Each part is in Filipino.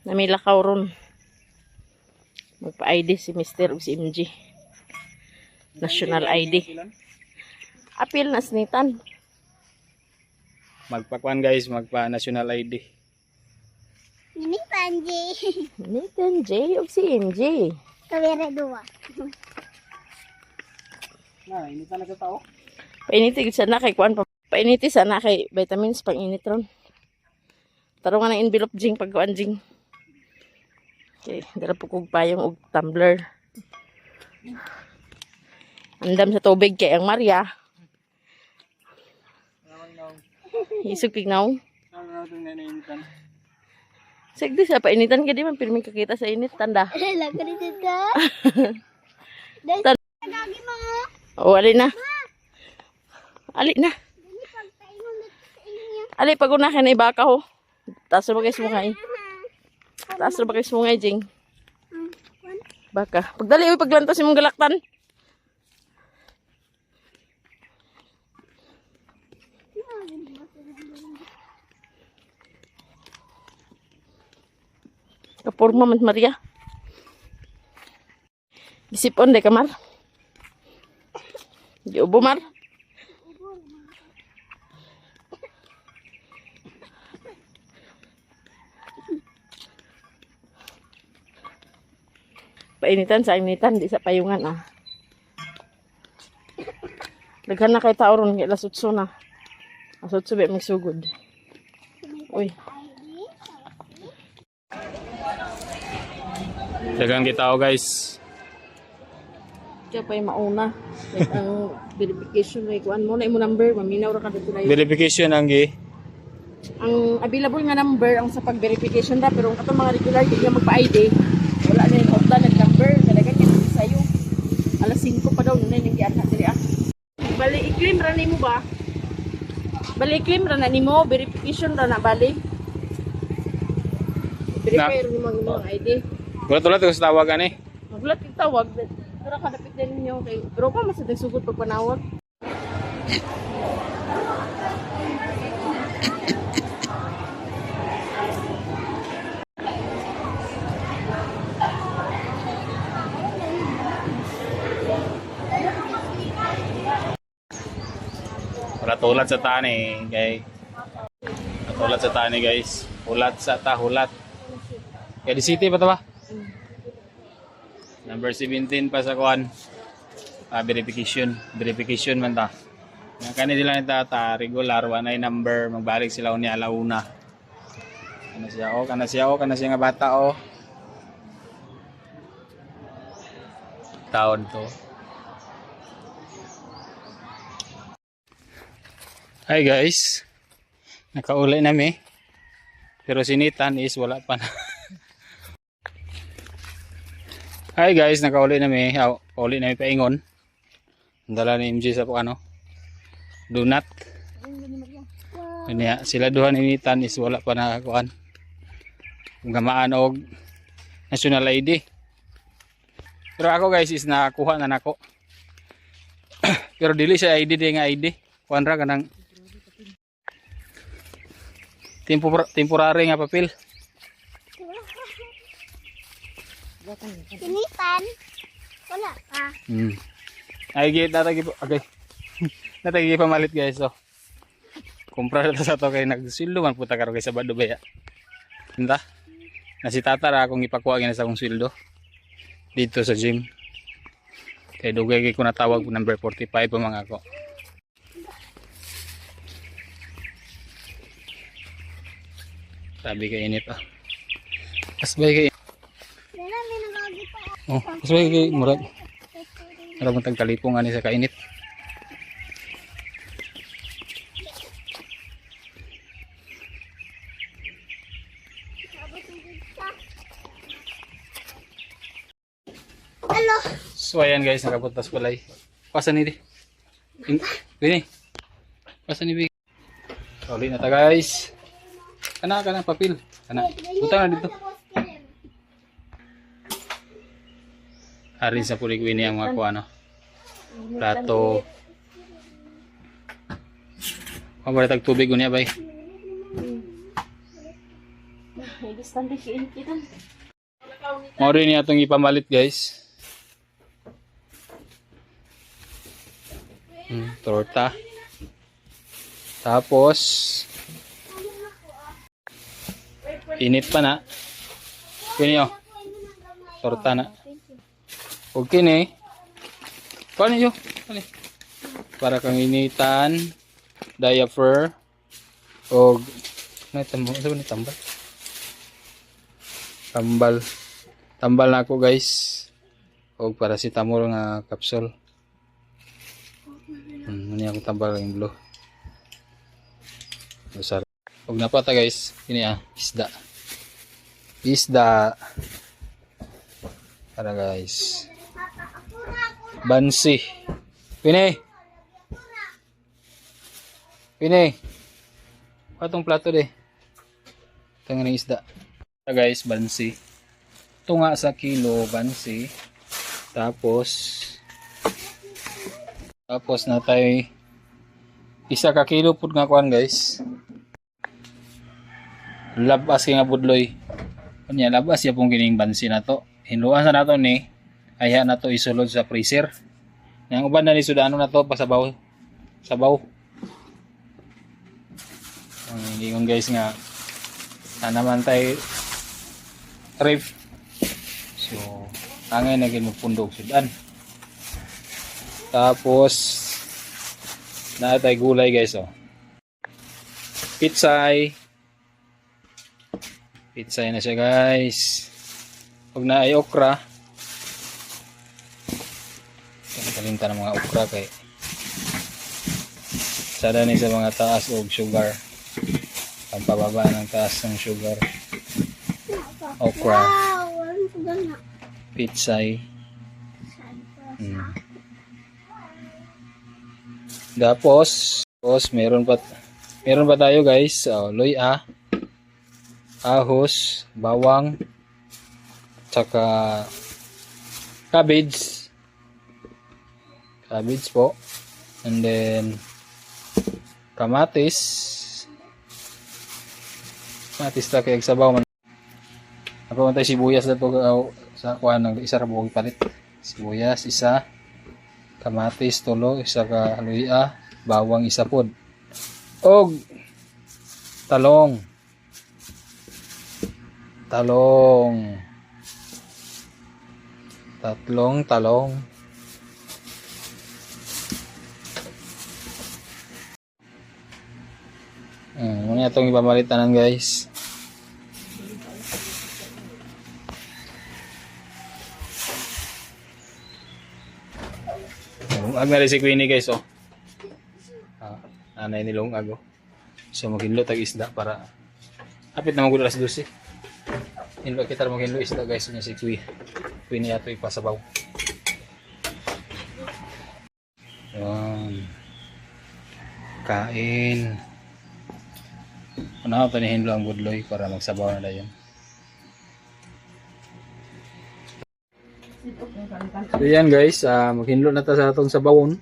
Na may lakaw ron. Magpa-ID si Mr. o si MG. National ID. Apil na sinitan. Magpakuan guys, magpa-national ID. Initan, J. Nitan J o si MG. Kawira dua. Na, initan na sa tao. Painiti sana kay kuan pa. Painiti sana kay vitamins pang init ron. Taro nga ng envelope jing pagkuan jing. Okay, dala po kog payong og tumbler. Andam sa tubig kay ang Maria. Isog tignaw. Sagdi sa painitan ka di man pirming kakita sa init tanda. Laga dito ka. Lagi mo. O ali na. Ali na. Ali pag una ka na ibaka ho. Taas na ba kayo sumungay? Taas na ba kayo sumungay, Jing? Baka. Pagdali, uy, paglantos yung mong galaktan. Kapurma man Maria. Isipon de kamar. Di ubo mar. Painitan sa initan, di sa payungan ah. Daghan na kay tao ron, lasutso na. Lasutso ba magsugod. Uy. Dagang kita guys. Kaya pa yung mauna. Like ang verification, like kuan mo na yung number, maminaw ra ka dito na yun. Verification ang gi. Ang available nga number ang sa pag-verification ra, pero ang katong mga regular, di nga magpa-ID. Wala na yung hotla nag-number. Talagang yan sa'yo. Alas 5 pa daw. Nuna yung giyan natin ah. Bali, i-claim ra ni mo ba? Bali, i-claim ra na ni mo. Verification ra na, bali. Verify ra ni mo ang ID. Gulat-gulat ko sa tawagan eh. Magulat yung tawag. Pero kadapit din ninyo. Pero pa mas nagsugod pag panawag. Ulat sa tani, kay. Ulat sa tani guys. Ulat sa tahulat. Kaya di city pa to ba? Number 17 pa sa kuan. Verification. Verification man ta. Nga kani nila ta regular wanay number magbalik sila ni alauna. Kana siya nga bata o. Taon to. Hi guys. Nakauli nami. Pero sinitan is wala pa na. Hi guys, nakauli nami. Uli nami paingon. Dala ni MJ sa ano. Donut. Niya sila duha initan is wala pa na kuan. Gamaan og national ID. Pero ako guys is nakuha na nako. Pero dili siya ID di nga ID. Kuan ra kanang temporary nga papel. Initan. Wala ka. Ay gid natagi okay. Natagi pamalit guys so. Kumpra na sa to kay nagsildo man puta karo kay Sabado baya. Hinta. Na si tata ra akong ipakuha gyud sa akong sildo dito sa gym. Kay dugay ko natawag number 45 pa mga ako. Sabi kay init ah. Kasbay kay. Dala may nagagi pa. Oh, kasbay kay murag. Ara man tag talipong ani sa kainit. Hello. So ayan guys, nakapuntas palay. Pasan ni di. Bini. Pasan ni bi. Uli na ta guys. Kana papel. Kana. Butang na dito. Hari sa pulig ini ang mga kuano. Plato. Pabalik tag tubig unya bay. May distante kiinit-kitan. Mao rin niya itong ipamalit guys. Torta. Tapos init pa na. Kini oh. Torta na. Okay ni. Paano yun? Para kang initan, diaper, o tambal. Tambal na ako guys. O paracetamol nga capsule. Muni ako tambal yung blue. Masarap. Huwag na pata guys. Ini isda. Isda. Para guys. Bansi. Pine. Patong plato de. Tangan ng isda. Guys, bansi. Ito nga sa kilo, bansi. Tapos na tayo isa ka kilo pud nga kuan guys. Labas kay nga budloy. Kunya labas ya pong kining bansi na to. Hinluan sa nato ni aya na to isulod sa freezer. Yang uban na ni sudano na to pasabaw. Sabaw. Ang ingon guys nga naman tayo ref. So angay na gid magpundog sudan. Tapos na tayo gulay guys oh. Pitsay na siya guys. Pag na ay okra, kalimtan ng mga okra kay sada ni sa mga taas og sugar. Pampababa ng taas ng sugar. Okra, pitsay. Tapos meron pa tayo guys, luya, ahos, bawang, tsaka cabbage po, and then kamatis na kay sabaw man. Ako man tayo sibuyas na to sa kuan isa ra buong palit. Sibuyas isa, kamatis tulo, isa ka luya, bawang isa pod, og talong. Tatlong talong. Muna itong ipamalitan guys. Lungag na rin si Queenie guys oh. Nanay ni lungag oh. So maghinlo tag isda para hapit na magulo alas 12. Hinlo kita maghinlo isda guys niya si Queenie ato ipasabaw. Yan. Kain. Ano pa ni hinlo ang budloy para magsabaw na dayon. So yan guys, maghinlo na ta sa atong sabawon.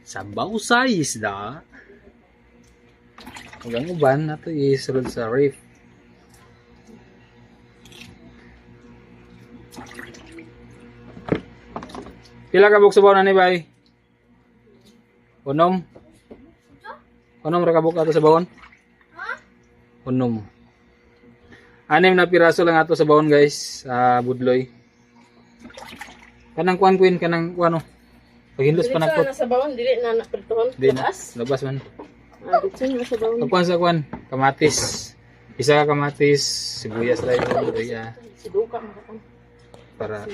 Sabaw sa isda. Huwag ang uban na ito isulod sa reef. Pila ka buk sabaw na ni bay? Unom ra ka buk ato sa bawon? Unom. 6 na piraso lang ato sa bawon guys, budloy. Kanang kuan queen, kanang kuano. Paghinlos pa nagpot. Sa bawon dili na naprituhon. Labas man. Dito na sa bawon. Pagkuan sa kuan, kamatis. Isa ka kamatis, sibuyas lang yung luya. Siduka mo Para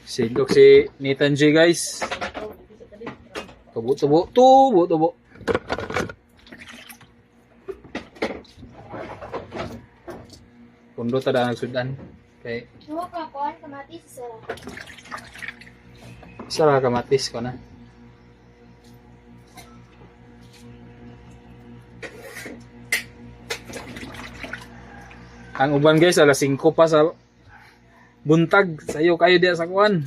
Sidok si Nathan J guys. Tubo. Pundo tada nagsudan. Kay Suwa ka kuan kamatis sara. Sara kamatis ko na. Ang uban guys, alas 5 pa sa buntag. Sayo kayo diya sa kuan.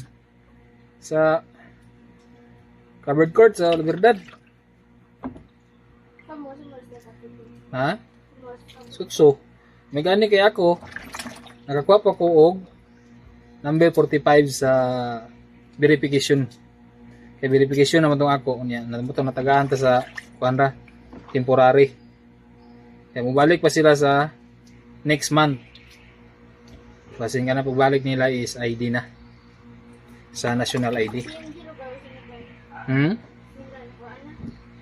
Sa covered court sa Verdad. Kamu semua sudah satu. Ha? Semua kamu. Sukso. May gani kay ako. Nakakuha pa ko og number 45 sa verification. Kay verification naman tong ako unya. Namutong natagaan ta sa kuanra temporary. Kaya mubalik pa sila sa next month. Basin nga na pagbalik nila is ID na. Sa national ID. Yung zero ba sinigay? Hmm? Sinigay ko ana.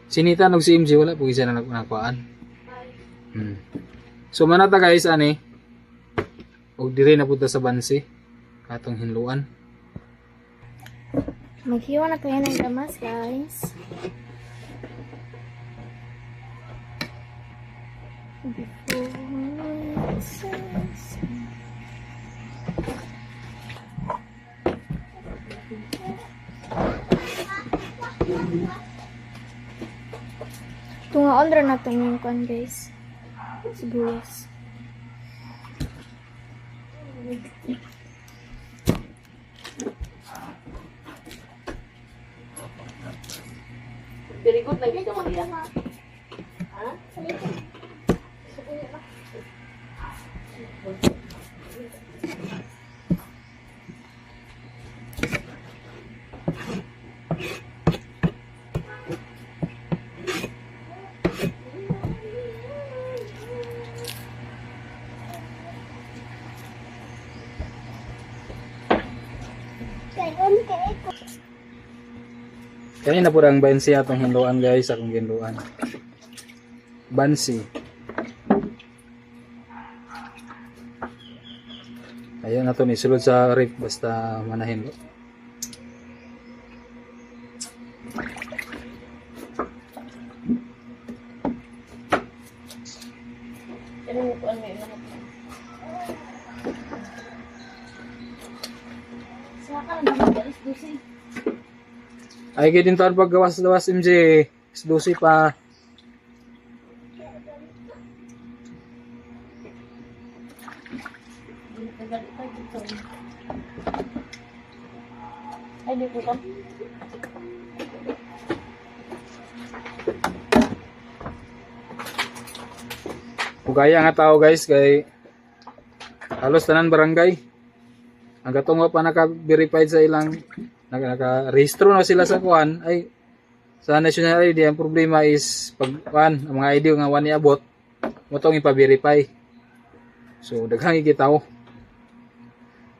Sinita nog si MJ wala po isa na nagkuhaan. Ay. Hmm. So manata guys ani. Og dire na punta sa Bansi. Katong hinluan. Maghiwa na tayo ng gamas, guys. Tungaon ra na itong yung kwan, guys. Sibuyas. Very good lagi ka Maria. Ha? Kaya na po ang Bansi atong hinluan guys, akong hinluan. Bansi. Ayun na to ni sulod sa rip basta manahin. Ano mo ko ano yun? Saka lang naman, guys. Dusi. Ay kaya din taon paggawas-gawas MJ. Isdusi pa. Ay, di ko kam. Ugaya nga tao guys kay halos tanan barangay. Ang katong pa naka-verified sa ilang naka-rehistro na sila sa kuan ay sa national ID ang problema is pag kuan ang mga ID nga wani abot mo tong ipa-verify. So daghang ikitaw.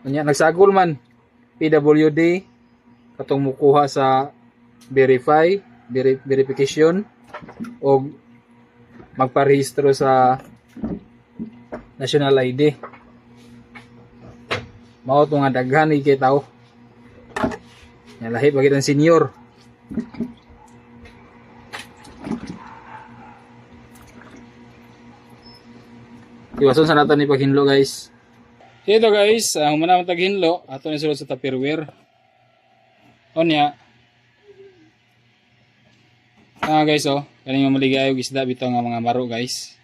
Unya nagsagol man PWD katong mukuha sa verification o magparehistro sa national ID. Mao to nga daghan ikitaw. Yan lahi bagit ang senior. Iwason sa natin ni paghinlo guys. Ito guys, ang manamang taghinlo, ato ni sulod sa Tupperware. Onya. Guys kaning maligayog isda bitaw nga mga maro guys.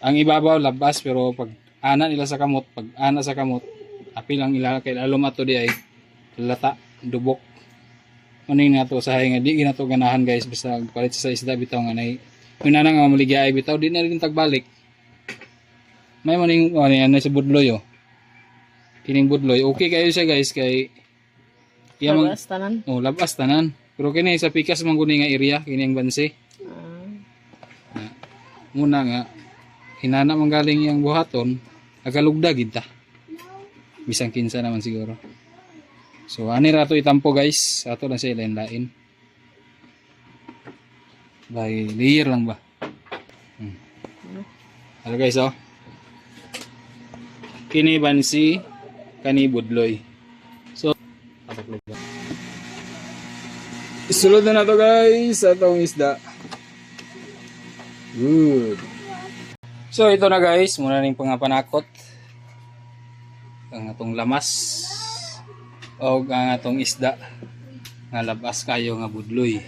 Ang ibabaw labas pero pag ana nila sa kamot, pag ana sa kamot, apil ang ilalakay lalom ato di ay lata, dubok. Maning nato sa nga di ginato ganahan guys basta palit sa isda bitaw nga nay. Yun na nga maligay bitaw di na rin tagbalik. May maning ano sa budloy Kining budloy okay kayo siya guys kay Labas tanan. labas tanan. Pero kini sa pikas man guni nga area kini ang Bansi. Muna nga hinana man galing yang buhaton agalugda gid ta. Bisang kinsa naman siguro. So ani rato itampo guys, ato na siya lain-lain. By layer lang ba? Ano guys Kini Bansi, kani budloy. So isulod na to guys atong isda. Good. So ito na guys, muna ning pangapanakot. Ang atong lamas o ang atong isda nga labas kayo nga budloy.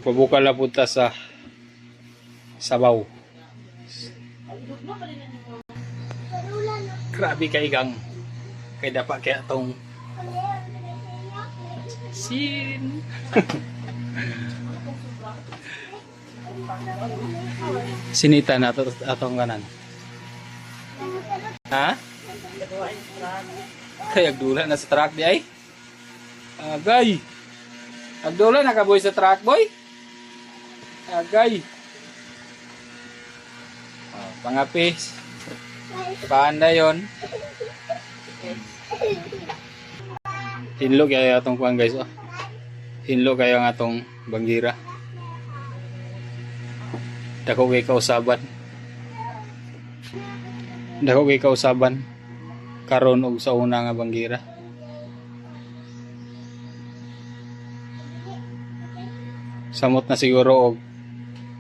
Pabukal na punta sa sabaw. Grabe kay gang. Kay dapat kaya atong asin. Sinita na to atong kanan. Ha? Kaya agdula na sa truck di ay. Agay. Agdula na kaboy sa truck boy. Agay. Pangapis. Paanda yon. Hinlo kaya atong kuan guys. Oh. Hinlo kaya ang atong banggira. Dako kay kausaban. Dako kay kausaban. Karon og sa una nga banggira. Samot na siguro og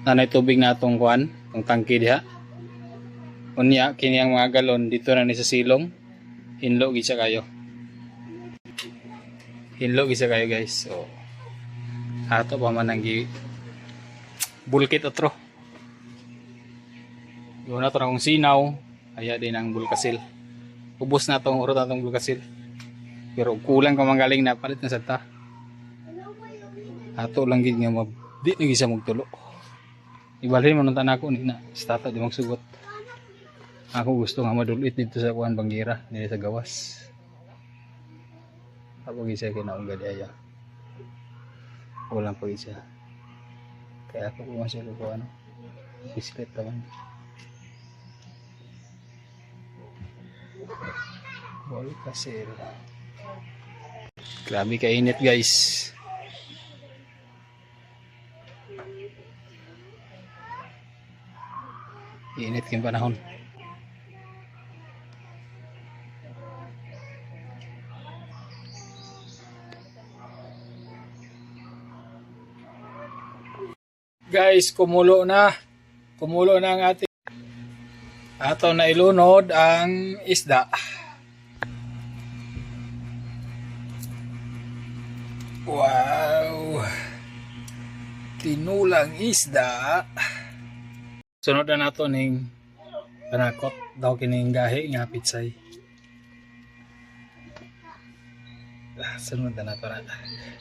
nanay tubig na atong kuan, ang tangke diha. Unya kini ang mga galon dito na ni sa silong. Hinlo gisa kayo. Hinlo gisa kayo guys. So ato pa man ang bulkit otro. Yun na to na kong sinaw. Aya din ang bulkasil. Ubos na itong urot na itong bulkasil. Pero kulang ka manggaling na palit na sa ta. Ato lang gid nga di na gisa magtulo. Ibalhin mo nung tanako ni na. Stata di magsugot. Ako gusto nga madulit dito sa kuan banggira. Dito sa gawas. Ako gisa kinaungga di aya. Walang po isa. Kaya ako pumasya ko ano. Bisiklet naman. Bol kasir. Grabe kainit guys. Init yung panahon. Guys, kumulo na. Kumulo na ang ating ato na ilunod ang isda. Wow! Tinulang isda. Sunod na nato ning panakot daw kining gahi nga pitsay. Sunod na nato na.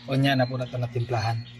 Unya na po nato na timplahan.